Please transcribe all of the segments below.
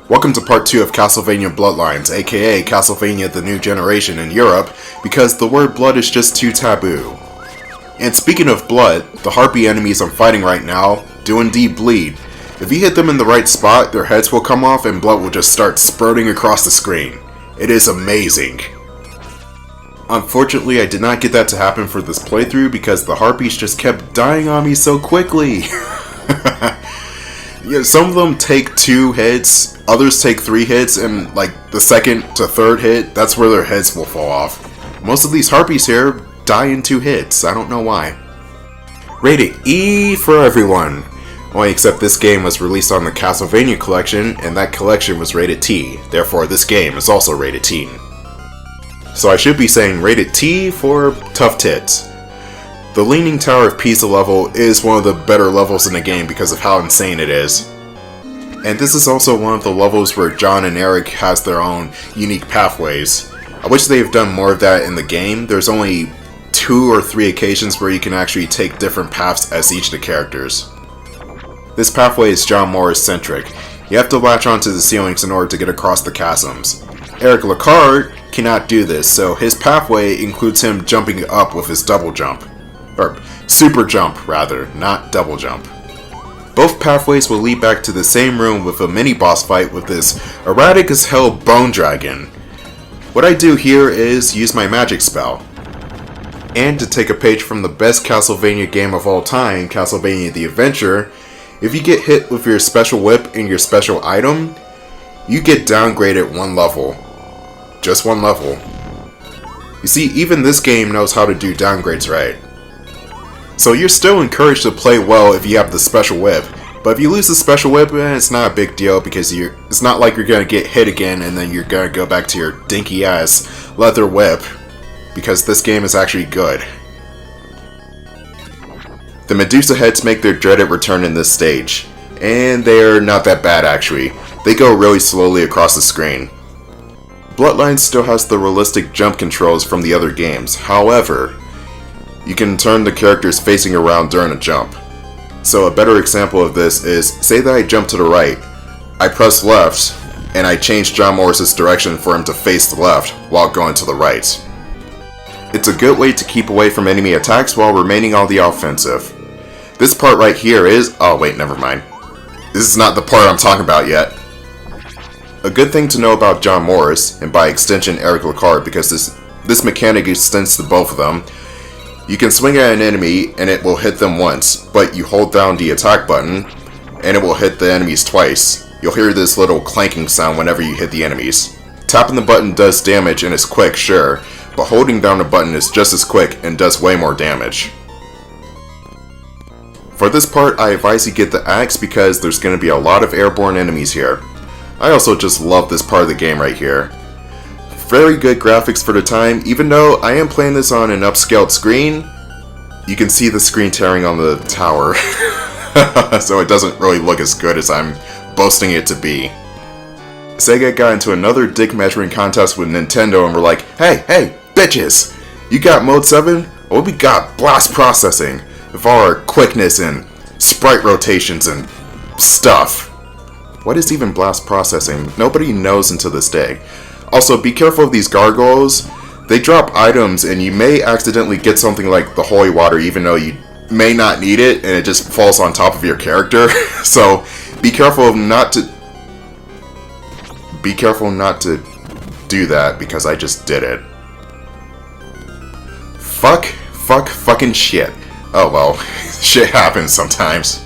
Welcome to part 2 of Castlevania Bloodlines, aka Castlevania the New Generation in Europe, because the word blood is just too taboo. And speaking of blood, the harpy enemies I'm fighting right now do indeed bleed. If you hit them in the right spot, their heads will come off and blood will just start spurting across the screen. It is amazing. Unfortunately, I did not get that to happen for this playthrough because the harpies just kept dying on me so quickly. Yeah, some of them take 2 hits, others take 3 hits, and like the second to third hit, that's where their heads will fall off. Most of these harpies here die in 2 hits, I don't know why. Rated E for everyone. Only except this game was released on the Castlevania collection, and that collection was rated T, therefore this game is also rated T. So I should be saying rated T for tough tits. The Leaning Tower of Pisa level is one of the better levels in the game because of how insane it is. And this is also one of the levels where John and Eric has their own unique pathways. I wish they have done more of that in the game. There's only 2 or 3 occasions where you can actually take different paths as each of the characters. This pathway is John Morris-centric. You have to latch onto the ceilings in order to get across the chasms. Eric Lacard cannot do this, so his pathway includes him jumping up with his double jump. Or super jump, rather, not double jump. Both pathways will lead back to the same room with a mini-boss fight with this erratic as hell bone dragon. What I do here is use my magic spell. And to take a page from the best Castlevania game of all time, Castlevania the Adventure, if you get hit with your special whip and your special item, you get downgraded 1 level. Just 1 level. You see, even this game knows how to do downgrades right. So you're still encouraged to play well if you have the special whip, but if you lose the special whip, it's not a big deal because it's not like you're going to get hit again and then you're going to go back to your dinky ass leather whip, because this game is actually good. The Medusa heads make their dreaded return in this stage, and they're not that bad actually. They go really slowly across the screen. Bloodlines still has the realistic jump controls from the other games, however, you can turn the characters facing around during a jump. So a better example of this is, say that I jump to the right, I press left, and I change John Morris's direction for him to face the left while going to the right. It's a good way to keep away from enemy attacks while remaining on the offensive. This part right here is... oh wait, never mind. This is not the part I'm talking about yet. A good thing to know about John Morris, and by extension Eric Lacard, because this mechanic extends to both of them. You can swing at an enemy and it will hit them once, but you hold down the attack button and it will hit the enemies twice. You'll hear this little clanking sound whenever you hit the enemies. Tapping the button does damage and is quick, sure, but holding down the button is just as quick and does way more damage. For this part, I advise you get the axe because there's going to be a lot of airborne enemies here. I also just love this part of the game right here. Very good graphics for the time, even though I am playing this on an upscaled screen, you can see the screen tearing on the tower, so it doesn't really look as good as I'm boasting it to be. Sega got into another dick measuring contest with Nintendo and were like, hey, bitches! You got Mode 7? Well, we got blast processing, with all our quickness and sprite rotations and stuff. What is even blast processing? Nobody knows until this day. Also, be careful of these gargoyles. They drop items and you may accidentally get something like the holy water even though you may not need it and it just falls on top of your character. So, be careful not to do that because I just did it. Fucking shit. Oh well, shit happens sometimes.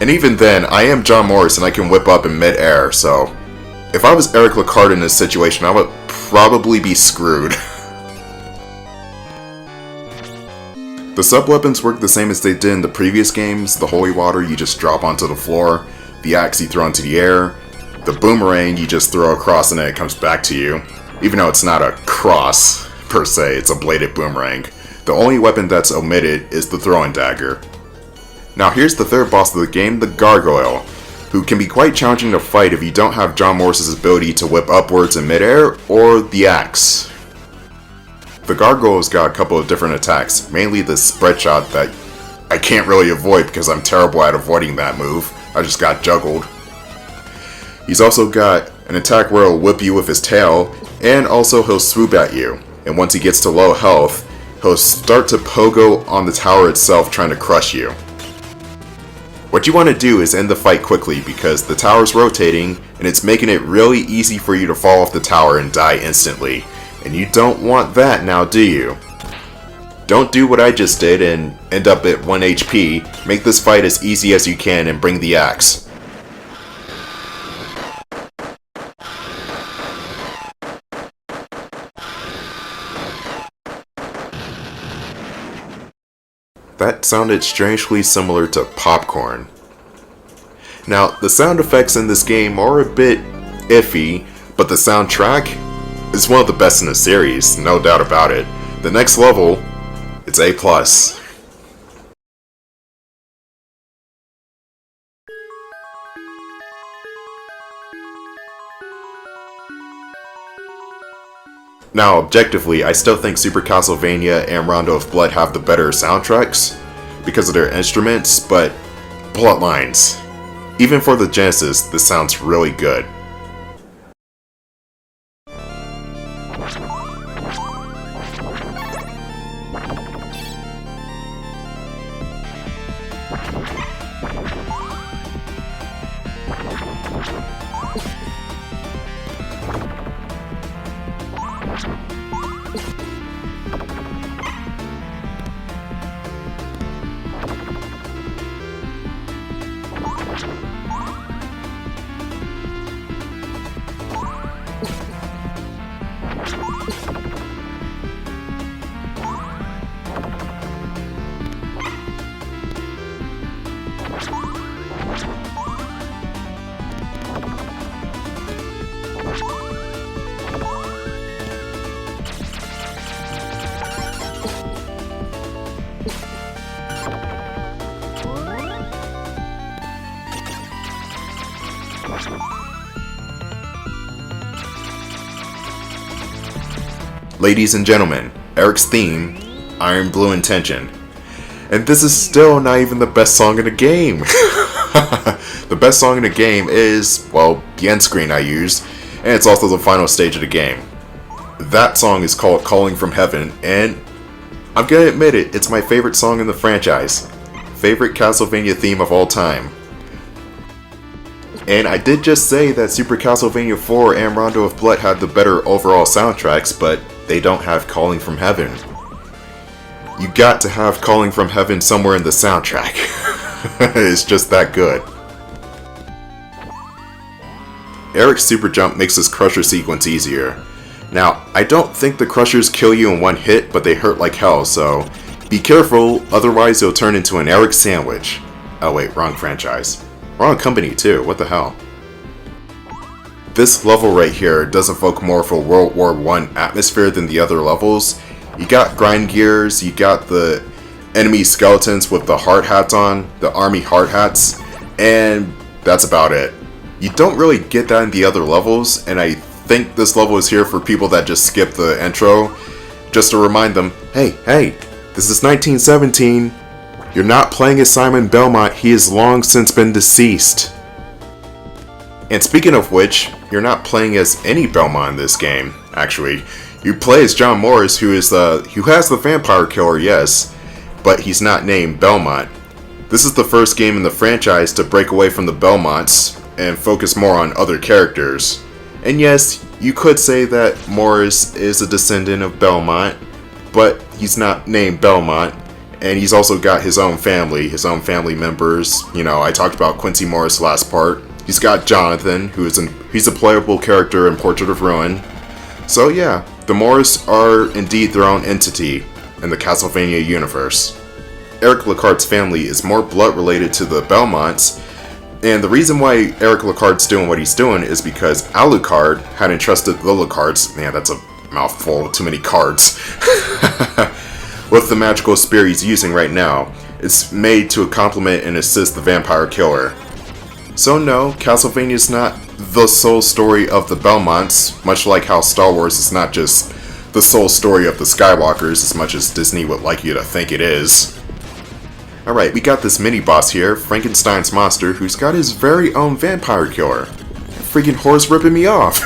And even then, I am John Morris and I can whip up in mid-air, so... if I was Eric Lacard in this situation, I would probably be screwed. The sub-weapons work the same as they did in the previous games. The holy water you just drop onto the floor, the axe you throw into the air, the boomerang you just throw across and then it comes back to you. Even though it's not a cross, per se, it's a bladed boomerang. The only weapon that's omitted is the throwing dagger. Now here's the third boss of the game, the gargoyle, who can be quite challenging to fight if you don't have John Morris's ability to whip upwards in midair or the axe. The gargoyle's got a couple of different attacks, mainly the spread shot that I can't really avoid because I'm terrible at avoiding that move. I just got juggled. He's also got an attack where he'll whip you with his tail, and also he'll swoop at you. And once he gets to low health, he'll start to pogo on the tower itself trying to crush you. What you want to do is end the fight quickly because the tower's rotating and it's making it really easy for you to fall off the tower and die instantly. And you don't want that now, do you? Don't do what I just did and end up at 1 HP. Make this fight as easy as you can and bring the axe. That sounded strangely similar to popcorn. Now, the sound effects in this game are a bit iffy, but the soundtrack is one of the best in the series, no doubt about it. The next level, it's A+. Now, objectively, I still think Super Castlevania and Rondo of Blood have the better soundtracks because of their instruments, but Bloodlines. Even for the Genesis, this sounds really good. Ladies and gentlemen, Eric's theme, Iron Blue Intention. And this is still not even the best song in the game. The best song in the game is, well, the end screen I used, and it's also the final stage of the game. That song is called Calling from Heaven, and I'm gonna admit it, it's my favorite song in the franchise. Favorite Castlevania theme of all time. And I did just say that Super Castlevania 4 and Rondo of Blood had the better overall soundtracks, but they don't have Calling from Heaven. You got to have Calling from Heaven somewhere in the soundtrack. It's just that good. Eric's super jump makes this crusher sequence easier. Now, I don't think the crushers kill you in one hit, but they hurt like hell, so be careful, otherwise you'll turn into an Eric sandwich. Oh wait, wrong franchise. Wrong company too, what the hell. This level right here does evoke more of a World War I atmosphere than the other levels. You got grind gears, you got the enemy skeletons with the hard hats on, the army hard hats, and that's about it. You don't really get that in the other levels, and I think this level is here for people that just skip the intro, just to remind them, hey, this is 1917, you're not playing as Simon Belmont, he has long since been deceased. And speaking of which, you're not playing as any Belmont in this game, actually. You play as John Morris, who has the vampire killer, yes, but he's not named Belmont. This is the first game in the franchise to break away from the Belmonts and focus more on other characters. And yes, you could say that Morris is a descendant of Belmont, but he's not named Belmont, and he's also got his own family members. You know, I talked about Quincy Morris last part. He's got Jonathan, he's a playable character in Portrait of Ruin. So yeah, the Morris are indeed their own entity in the Castlevania universe. Eric Lecart's family is more blood related to the Belmonts, and the reason why Eric Lecart's doing what he's doing is because Alucard had entrusted the Lecarts, man that's a mouthful, too many cards, with the magical spear he's using right now. It's made to complement and assist the vampire killer. So no, Castlevania is not the sole story of the Belmonts, much like how Star Wars is not just the sole story of the Skywalkers as much as Disney would like you to think it is. Alright, we got this mini-boss here, Frankenstein's monster, who's got his very own vampire killer. Freaking horse ripping me off!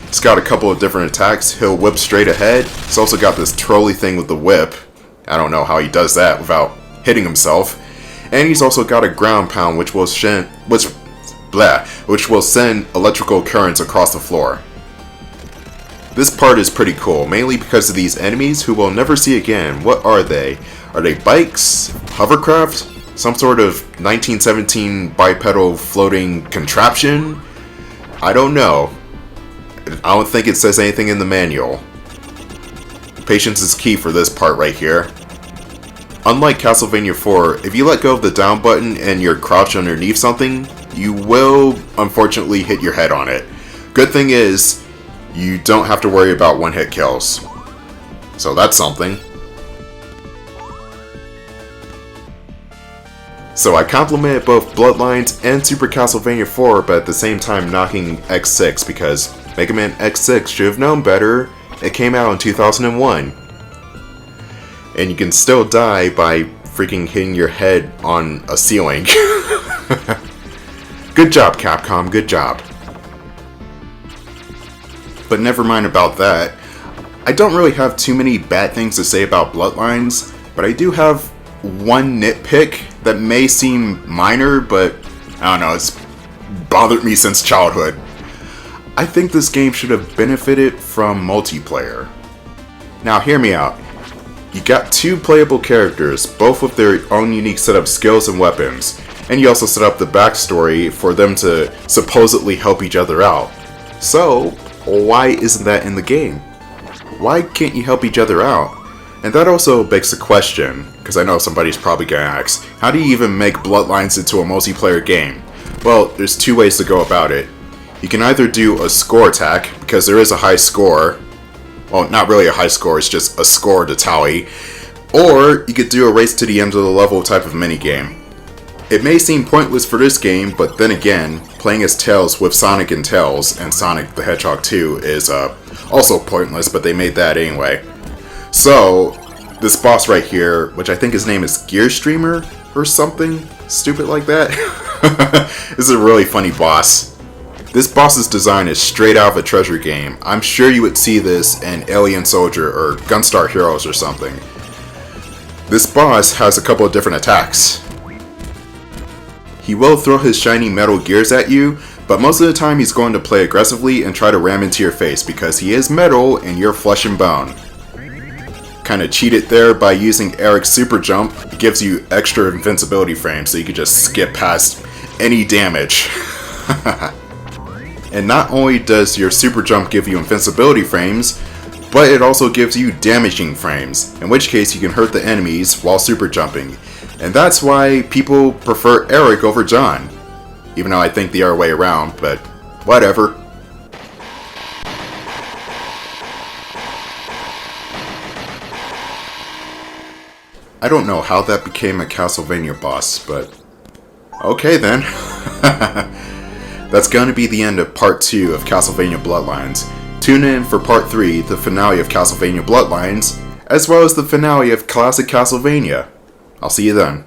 He's got a couple of different attacks. He'll whip straight ahead. He's also got this trolley thing with the whip. I don't know how he does that without hitting himself. And he's also got a ground pound, which will send electrical currents across the floor. This part is pretty cool, mainly because of these enemies who we'll never see again. What are they? Are they bikes? Hovercraft? Some sort of 1917 bipedal floating contraption? I don't know. I don't think it says anything in the manual. Patience is key for this part right here. Unlike Castlevania 4, if you let go of the down button and you're crouched underneath something, you will unfortunately hit your head on it. Good thing is, you don't have to worry about one-hit kills. So that's something. So I complimented both Bloodlines and Super Castlevania 4, but at the same time knocking X6 because Mega Man X6 should have known better. It came out in 2001. And you can still die by freaking hitting your head on a ceiling. Good job, Capcom, good job. But never mind about that. I don't really have too many bad things to say about Bloodlines, but I do have one nitpick that may seem minor, but I don't know, it's bothered me since childhood. I think this game should have benefited from multiplayer. Now hear me out. You got two playable characters, both with their own unique set of skills and weapons, and you also set up the backstory for them to supposedly help each other out. So, why isn't that in the game? Why can't you help each other out? And that also begs the question, because I know somebody's probably gonna ask, how do you even make Bloodlines into a multiplayer game? Well, there's two ways to go about it. You can either do a score attack, because there is a high score. Well, not really a high score, it's just a score to tally. Or you could do a race to the end of the level type of minigame. It may seem pointless for this game, but then again, playing as Tails with Sonic and Tails and Sonic the Hedgehog 2 is also pointless, but they made that anyway. So, this boss right here, which I think his name is Gear Streamer or something stupid like that, this is a really funny boss. This boss's design is straight out of a Treasure game. I'm sure you would see this in Alien Soldier or Gunstar Heroes or something. This boss has a couple of different attacks. He will throw his shiny metal gears at you, but most of the time he's going to play aggressively and try to ram into your face because he is metal and you're flesh and bone. Kinda cheated there by using Eric's super jump. It gives you extra invincibility frames so you can just skip past any damage. And not only does your super jump give you invincibility frames, but it also gives you damaging frames, in which case you can hurt the enemies while super jumping. And that's why people prefer Eric over John. Even though I think the other way around, but whatever. I don't know how that became a Castlevania boss, but okay then. That's going to be the end of part 2 of Castlevania Bloodlines. Tune in for part 3, the finale of Castlevania Bloodlines, as well as the finale of Classic Castlevania. I'll see you then.